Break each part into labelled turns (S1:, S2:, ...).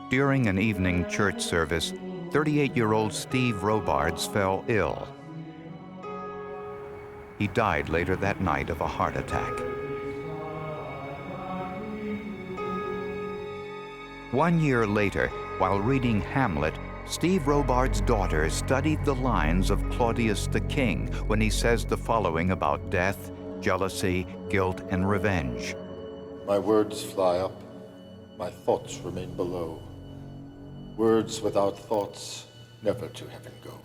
S1: During an evening church service, 38-year-old Steve Robards fell ill. He died later that night of a heart attack. 1 year later, while reading Hamlet, Steve Robards' daughter studied the lines of Claudius the King when he says the following about death, jealousy, guilt, and revenge.
S2: My words fly up, my thoughts remain below. Words without thoughts never to heaven go.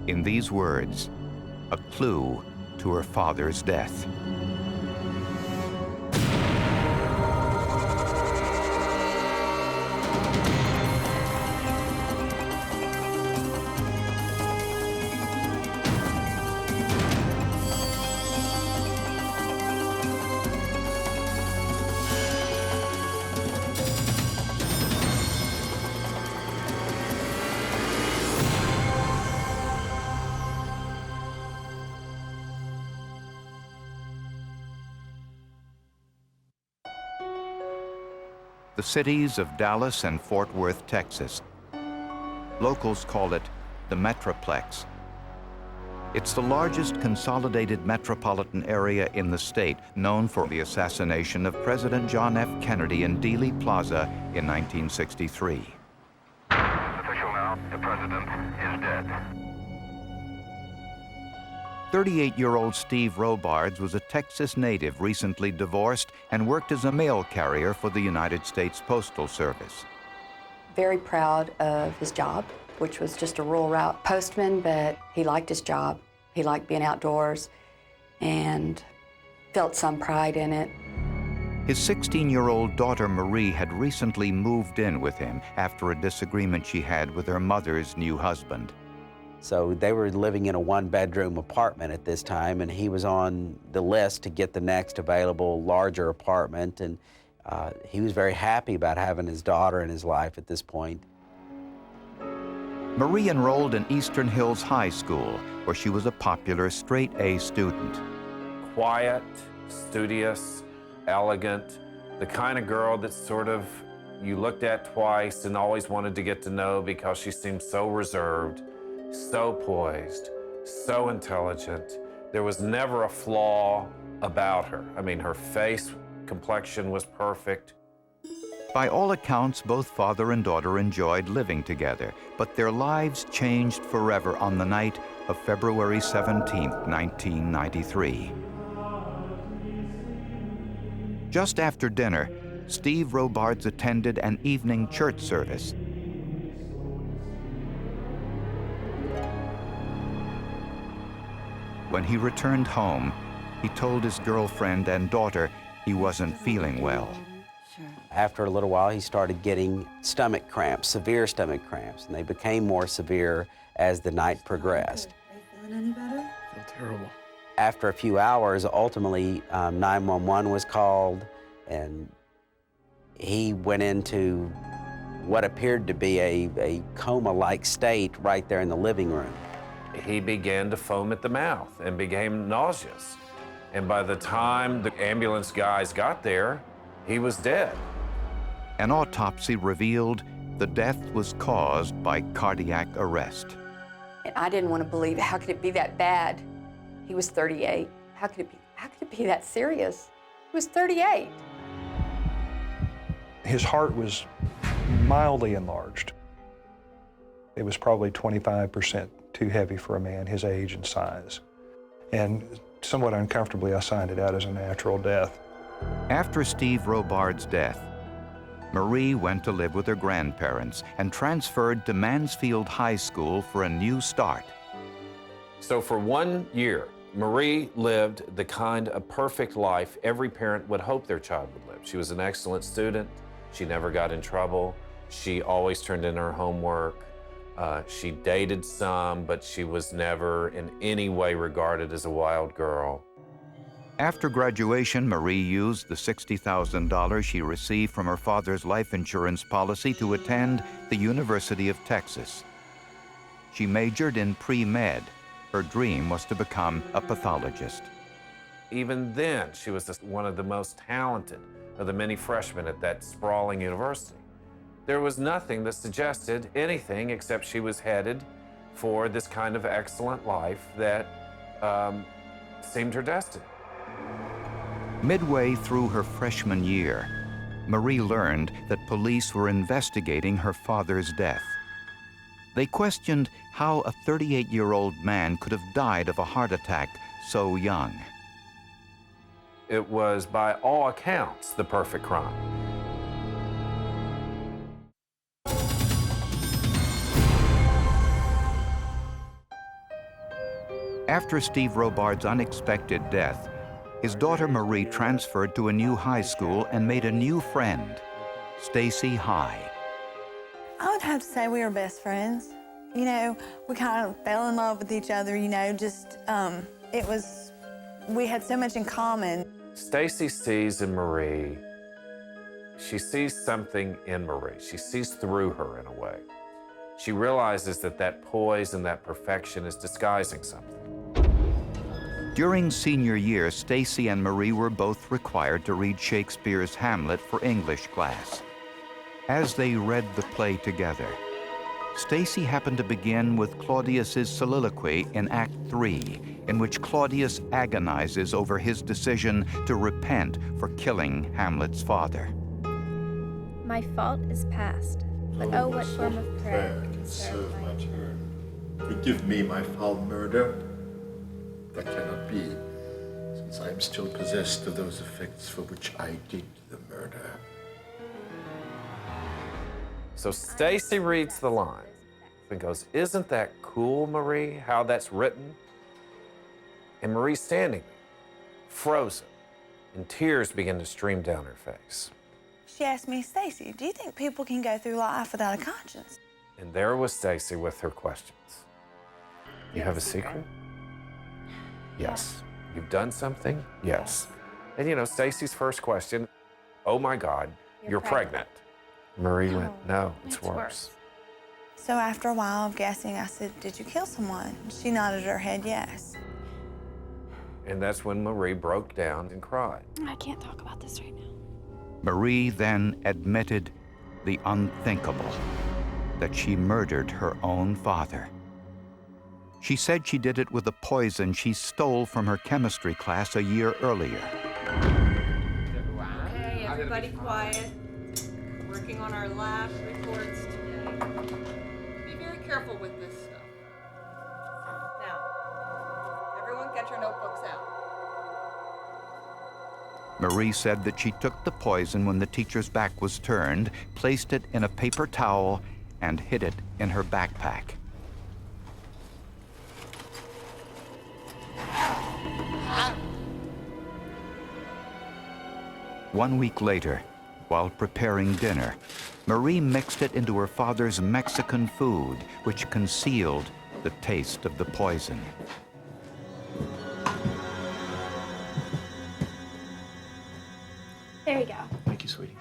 S1: In these words, a clue to her father's death. The cities of Dallas and Fort Worth, Texas. Locals call it the metroplex. It's the largest consolidated metropolitan area in the state, known for the assassination of President John F. Kennedy in Dealey Plaza in 1963.
S3: It's official now. The president is dead.
S1: 38-year-old Steve Robards was a Texas native recently divorced and worked as a mail carrier for the United States Postal Service.
S4: Very proud of his job, which was just a rural route postman, but he liked his job. He liked being outdoors and felt some pride in it.
S1: His 16-year-old daughter Marie had recently moved in with him after a disagreement she had with her mother's new husband.
S5: So they were living in a one-bedroom apartment at this time, and he was on the list to get the next available larger apartment, and he was very happy about having his daughter in his life at this point.
S1: Marie enrolled in Eastern Hills High School, where she was a popular straight-A student.
S6: Quiet, studious, elegant, the kind of girl that sort of you looked at twice and always wanted to get to know because she seemed so reserved, so poised, so intelligent. There was never a flaw about her. I mean, her face complexion was perfect.
S1: By all accounts, both father and daughter enjoyed living together, but their lives changed forever on the night of February 17, 1993. Just after dinner, Steve Robards attended an evening church service. When he returned home, he told his girlfriend and daughter he wasn't feeling well.
S5: After a little while, he started getting stomach cramps, severe stomach cramps, and they became more severe as the night progressed.
S7: Are you feeling any better?
S8: I feel terrible.
S5: After a few hours, ultimately, 911 was called, and he went into what appeared to be a coma-like state right there in the living room.
S6: He began to foam at the mouth and became nauseous. And by the time the ambulance guys got there, he was dead.
S1: An autopsy revealed the death was caused by cardiac arrest.
S4: And I didn't want to believe it. How could it be that bad? He was 38. How could it be that serious? He was 38.
S9: His heart was mildly enlarged. It was probably 25% too heavy for a man his age and size. And somewhat uncomfortably, I signed it out as a natural death.
S1: After Steve Robards' death, Marie went to live with her grandparents and transferred to Mansfield High School for a new start.
S6: So for 1 year, Marie lived the kind of perfect life every parent would hope their child would live. She was an excellent student. She never got in trouble. She always turned in her homework. She dated some, but she was never in any way regarded as a wild girl.
S1: After graduation, Marie used the $60,000 she received from her father's life insurance policy to attend the University of Texas. She majored in pre-med. Her dream was to become a pathologist.
S6: Even then, she was one of the most talented of the many freshmen at that sprawling university. There was nothing that suggested anything except she was headed for this kind of excellent life that seemed her destiny.
S1: Midway through her freshman year, Marie learned that police were investigating her father's death. They questioned how a 38-year-old man could have died of a heart attack so young.
S6: It was, by all accounts, the perfect crime.
S1: After Steve Robards' unexpected death, his daughter Marie transferred to a new high school and made a new friend, Stacy High.
S7: I would have to say we were best friends. You know, we kind of fell in love with each other, you know, just, we had so much in common.
S6: Stacy sees in Marie, she sees something in Marie. She sees through her in a way. She realizes that that poise and that perfection is disguising something.
S1: During senior year, Stacy and Marie were both required to read Shakespeare's Hamlet for English class. As they read the play together, Stacy happened to begin with Claudius's soliloquy in Act 3, in which Claudius agonizes over his decision to repent for killing Hamlet's father.
S8: My fault is past, but oh, what form of prayer
S2: can serve my turn. Forgive me my foul murder. That cannot be, since I am still possessed of those effects for which I did the murder.
S6: So Stacy reads the line and goes, "Isn't that cool, Marie, how that's written?" And Marie's standing there, frozen, and tears begin to stream down her face.
S7: She asked me, "Stacy, do you think people can go through life without a conscience?"
S6: And there was Stacy with her questions. You have a secret? Yes. You've done something? Yes. And you know, Stacy's first question, "Oh my God, you're pregnant." Marie went, "No, it's worse."
S7: So after a while of guessing, I said, "Did you kill someone?" She nodded her head yes.
S6: And that's when Marie broke down and cried.
S8: I can't talk about this right now.
S1: Marie then admitted the unthinkable, that she murdered her own father. She said she did it with a poison she stole from her chemistry class a year earlier.
S10: Okay, everybody quiet. Working on our lab reports today. Be very careful with this stuff. Now, everyone get your notebooks out.
S1: Marie said that she took the poison when the teacher's back was turned, placed it in a paper towel, and hid it in her backpack. One week later, while preparing dinner, Marie mixed it into her father's Mexican food, which concealed the taste of the poison.
S8: There you go.
S9: Thank you, sweetie.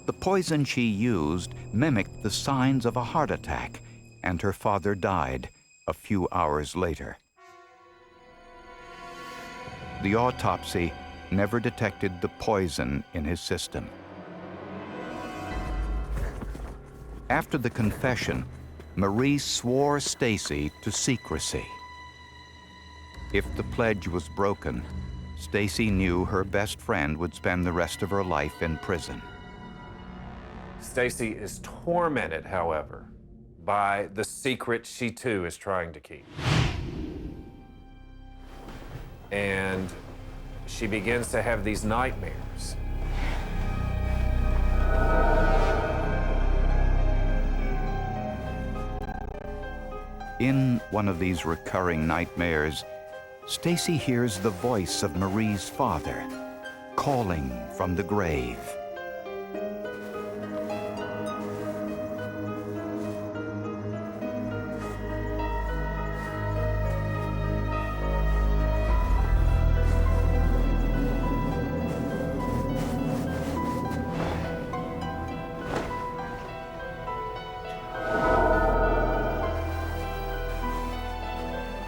S1: The poison she used mimicked the signs of a heart attack, and her father died a few hours later. The autopsy never detected the poison in his system. After the confession, Marie swore Stacy to secrecy. If the pledge was broken, Stacy knew her best friend would spend the rest of her life in prison.
S6: Stacy is tormented, however, by the secret she too is trying to keep. And she begins to have these nightmares.
S1: In one of these recurring nightmares, Stacy hears the voice of Marie's father calling from the grave.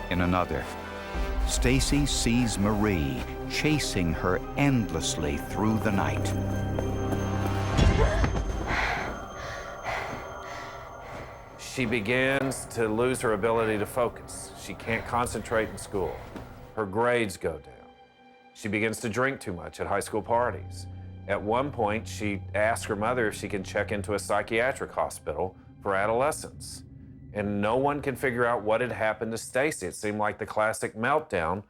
S1: In another, Stacy sees Marie chasing her endlessly through the night.
S6: She begins to lose her ability to focus. She can't concentrate in school. Her grades go down. She begins to drink too much at high school parties. At one point, she asks her mother if she can check into a psychiatric hospital for adolescents. And no one can figure out what had happened to Stacy. It seemed like the classic meltdown.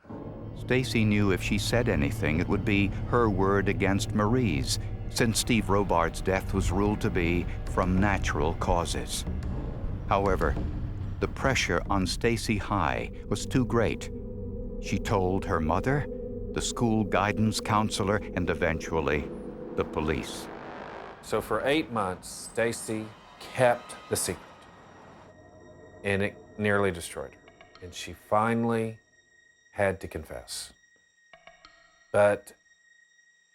S1: Stacy knew if she said anything, it would be her word against Marie's, since Steve Robards' death was ruled to be from natural causes. However, the pressure on Stacy High was too great. She told her mother, the school guidance counselor, and eventually the police.
S6: So for 8 months, Stacy kept the secret. And it nearly destroyed her. And she finally had to confess. But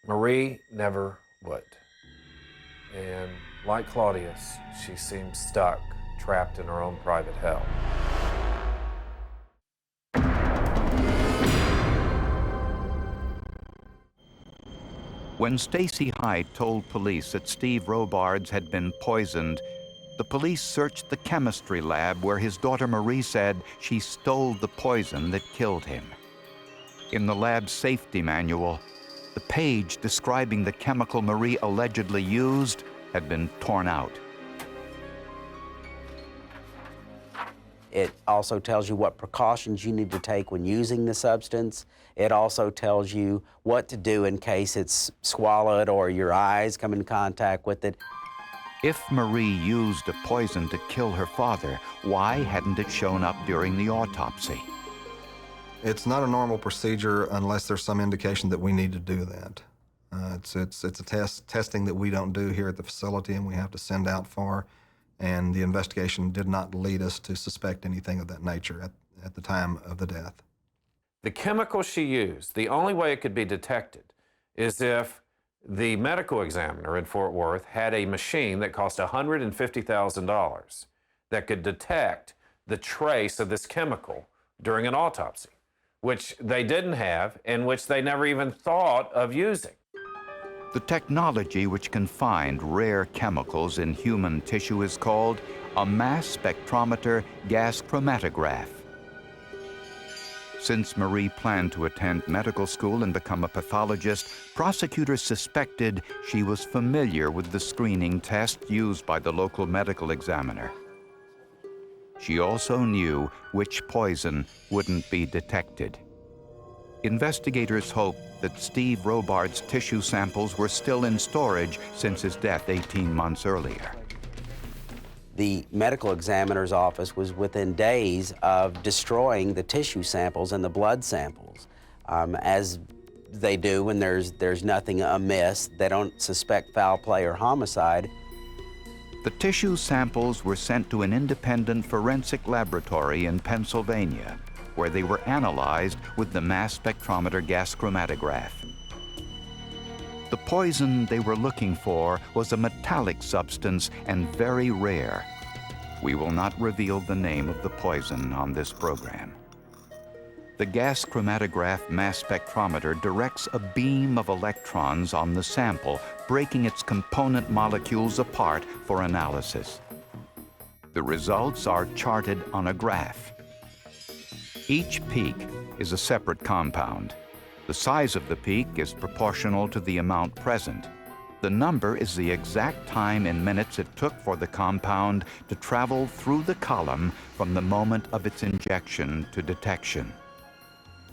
S6: Marie never would. And like Claudius, she seemed stuck, trapped in her own private hell.
S1: When Stacy High told police that Steve Robards had been poisoned, the police searched the chemistry lab where his daughter Marie said she stole the poison that killed him. In the lab's safety manual, the page describing the chemical Marie allegedly used had been torn out.
S5: It also tells you what precautions you need to take when using the substance. It also tells you what to do in case it's swallowed or your eyes come in contact with it.
S1: If Marie used a poison to kill her father, why hadn't it shown up during the autopsy?
S11: It's not a normal procedure unless there's some indication that we need to do that. It's a testing that we don't do here at the facility and we have to send out for, and the investigation did not lead us to suspect anything of that nature at the time of the death.
S6: The chemical she used, the only way it could be detected is if the medical examiner in Fort Worth had a machine that cost $150,000 that could detect the trace of this chemical during an autopsy, which they didn't have and which they never even thought of using.
S1: The technology which can find rare chemicals in human tissue is called a mass spectrometer gas chromatograph. Since Marie planned to attend medical school and become a pathologist, prosecutors suspected she was familiar with the screening test used by the local medical examiner. She also knew which poison wouldn't be detected. Investigators hoped that Steve Robards' tissue samples were still in storage since his death 18 months earlier.
S5: The medical examiner's office was within days of destroying the tissue samples and the blood samples. As they do when there's nothing amiss, they don't suspect foul play or homicide.
S1: The tissue samples were sent to an independent forensic laboratory in Pennsylvania, where they were analyzed with the mass spectrometer gas chromatograph. The poison they were looking for was a metallic substance and very rare. We will not reveal the name of the poison on this program. The gas chromatograph mass spectrometer directs a beam of electrons on the sample, breaking its component molecules apart for analysis. The results are charted on a graph. Each peak is a separate compound. The size of the peak is proportional to the amount present. The number is the exact time in minutes it took for the compound to travel through the column from the moment of its injection to detection.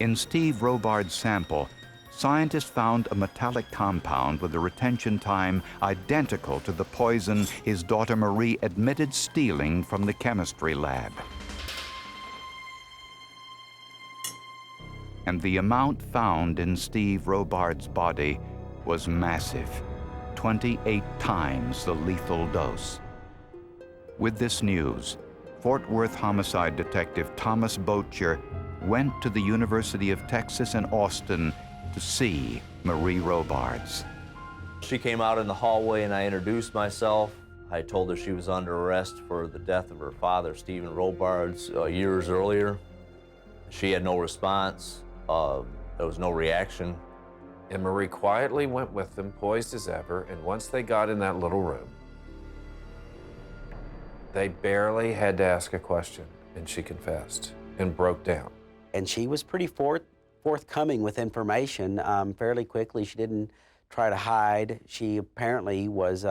S1: In Steve Robards' sample, scientists found a metallic compound with a retention time identical to the poison his daughter Marie admitted stealing from the chemistry lab. And the amount found in Steve Robards' body was massive, 28 times the lethal dose. With this news, Fort Worth homicide detective Thomas Bocher went to the University of Texas in Austin to see Marie Robards.
S12: She came out in the hallway and I introduced myself. I told her she was under arrest for the death of her father, Stephen Robards, years earlier. She had no response. There was no reaction.
S6: And Marie quietly went with them, poised as ever, and once they got in that little room, they barely had to ask a question, and she confessed and broke down.
S5: And she was pretty forthcoming with information fairly quickly. She didn't try to hide. She apparently was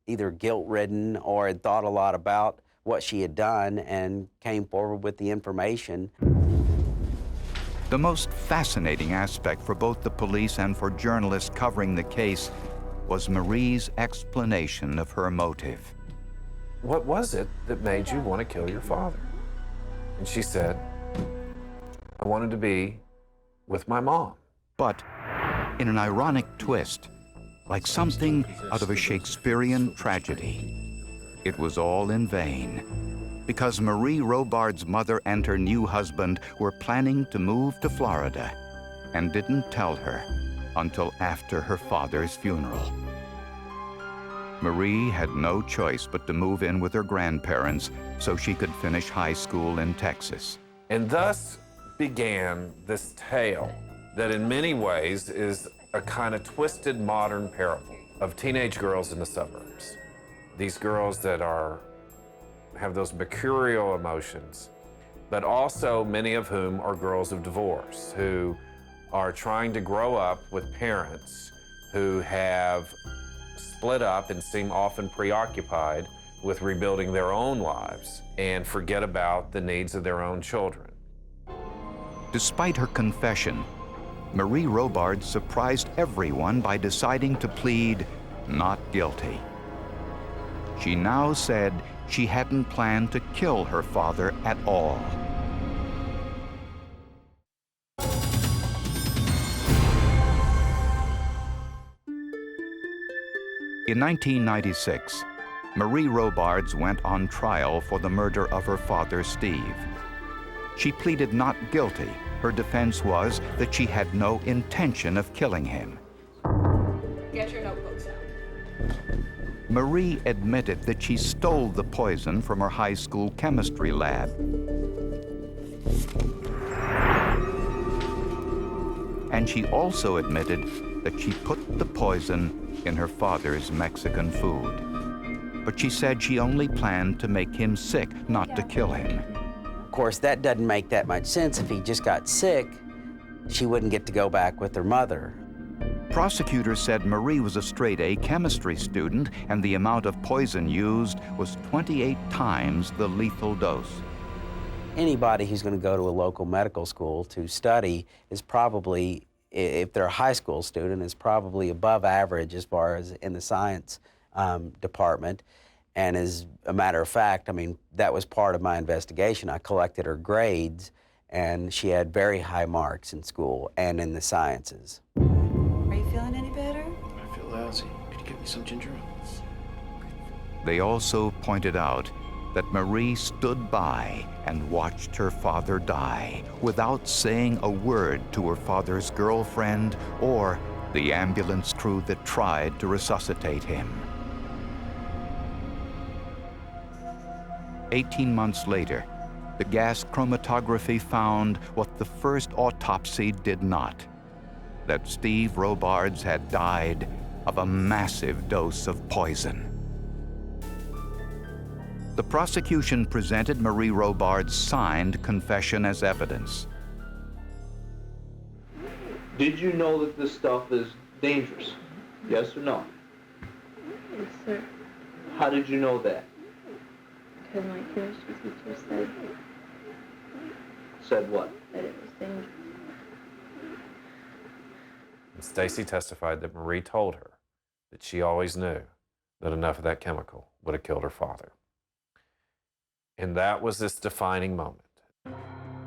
S5: either guilt-ridden or had thought a lot about what she had done and came forward with the information.
S1: The most fascinating aspect for both the police and for journalists covering the case was Marie's explanation of her motive.
S6: What was it that made you want to kill your father? And she said, I wanted to be with my mom.
S1: But in an ironic twist, like something out of a Shakespearean tragedy, it was all in vain, because Marie Robards' mother and her new husband were planning to move to Florida and didn't tell her until after her father's funeral. Marie had no choice but to move in with her grandparents so she could finish high school in Texas.
S6: And thus began this tale that in many ways is a kind of twisted modern parable of teenage girls in the suburbs. These girls that have those mercurial emotions, but also many of whom are girls of divorce who are trying to grow up with parents who have split up and seem often preoccupied with rebuilding their own lives and forget about the needs of their own children.
S1: Despite her confession, Marie Robards surprised everyone by deciding to plead not guilty. She now said she hadn't planned to kill her father at all. In 1996, Marie Robards went on trial for the murder of her father, Steve. She pleaded not guilty. Her defense was that she had no intention of killing him.
S10: Get your notebooks out.
S1: Marie admitted that she stole the poison from her high school chemistry lab. And she also admitted that she put the poison in her father's Mexican food. But she said she only planned to make him sick, not to kill him.
S5: Of course, that doesn't make that much sense. If he just got sick, she wouldn't get to go back with her mother.
S1: Prosecutors said Marie was a straight-A chemistry student, and the amount of poison used was 28 times the lethal dose.
S5: Anybody who's going to go to a local medical school to study is probably, if they're a high school student, is probably above average as far as in the science department. And as a matter of fact, I mean, that was part of my investigation. I collected her grades, and she had very high marks in school and in the sciences.
S13: Are you feeling any better?
S14: I feel lousy. Could you get me some ginger ale?
S1: They also pointed out that Marie stood by and watched her father die without saying a word to her father's girlfriend or the ambulance crew that tried to resuscitate him. 18 months later, the gas chromatography found what the first autopsy did not, that Steve Robards had died of a massive dose of poison. The prosecution presented Marie Robards' signed confession as evidence.
S15: Did you know that this stuff is dangerous? Yes or no?
S8: Yes, sir.
S15: How did you know that?
S8: Because my chemistry teacher said
S15: Said what?
S8: that it was dangerous.
S6: And Stacy testified that Marie told her that she always knew that enough of that chemical would have killed her father. And that was this defining moment,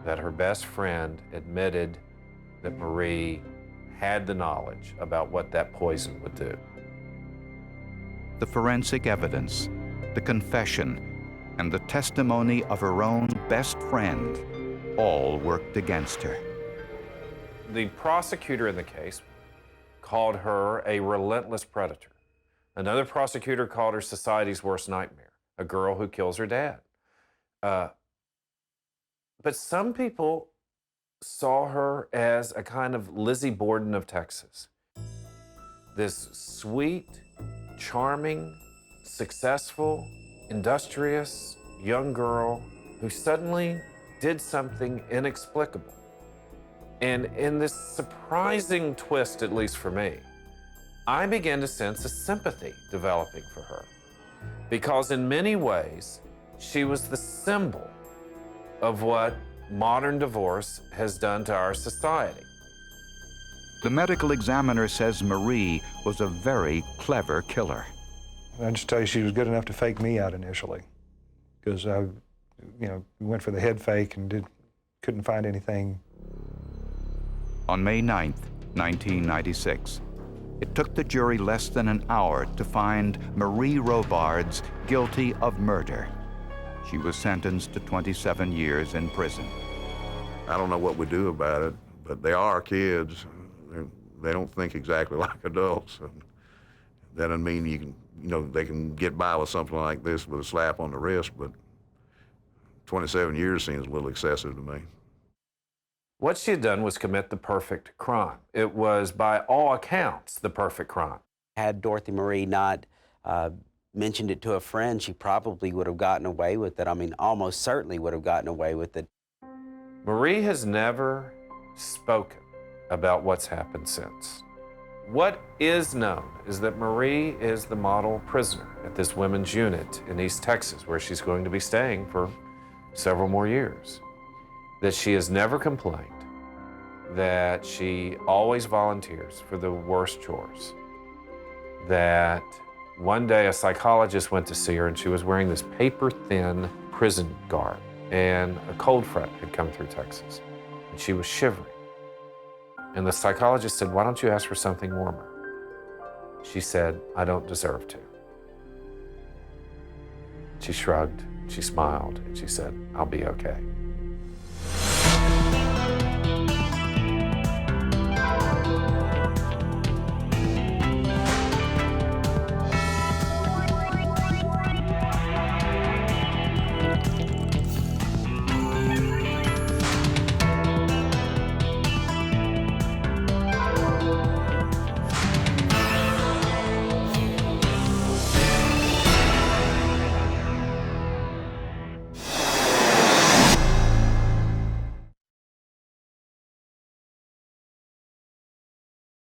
S6: that her best friend admitted that Marie had the knowledge about what that poison would do.
S1: The forensic evidence, the confession, and the testimony of her own best friend all worked against her.
S6: The prosecutor in the case called her a relentless predator. Another prosecutor called her society's worst nightmare, a girl who kills her dad. But some people saw her as a kind of Lizzie Borden of Texas. This sweet, charming, successful, industrious young girl who suddenly did something inexplicable. And in this surprising twist, at least for me, I began to sense a sympathy developing for her. Because in many ways, she was the symbol of what modern divorce has done to our society.
S1: The medical examiner says Marie was a very clever killer.
S9: I'll just tell you, she was good enough to fake me out initially, because I, went for the head fake and couldn't find anything.
S1: On May 9th, 1996, it took the jury less than an hour to find Marie Robards guilty of murder. She was sentenced to 27 years in prison.
S16: I don't know what we do about it, but they are kids. They don't think exactly like adults. And that doesn't mean they can get by with something like this with a slap on the wrist, but 27 years seems a little excessive to me.
S6: What she had done was commit the perfect crime. It was, by all accounts, the perfect crime.
S5: Had Dorothy Marie not mentioned it to a friend, she probably would have gotten away with it. I mean, almost certainly would have gotten away with it.
S6: Marie has never spoken about what's happened since. What is known is that Marie is the model prisoner at this women's unit in East Texas, where she's going to be staying for several more years. That she has never complained, that she always volunteers for the worst chores, that one day a psychologist went to see her and she was wearing this paper-thin prison garb, and a cold front had come through Texas, and she was shivering. And the psychologist said, "Why don't you ask for something warmer?" She said, "I don't deserve to." She shrugged, she smiled, and she said, "I'll be okay."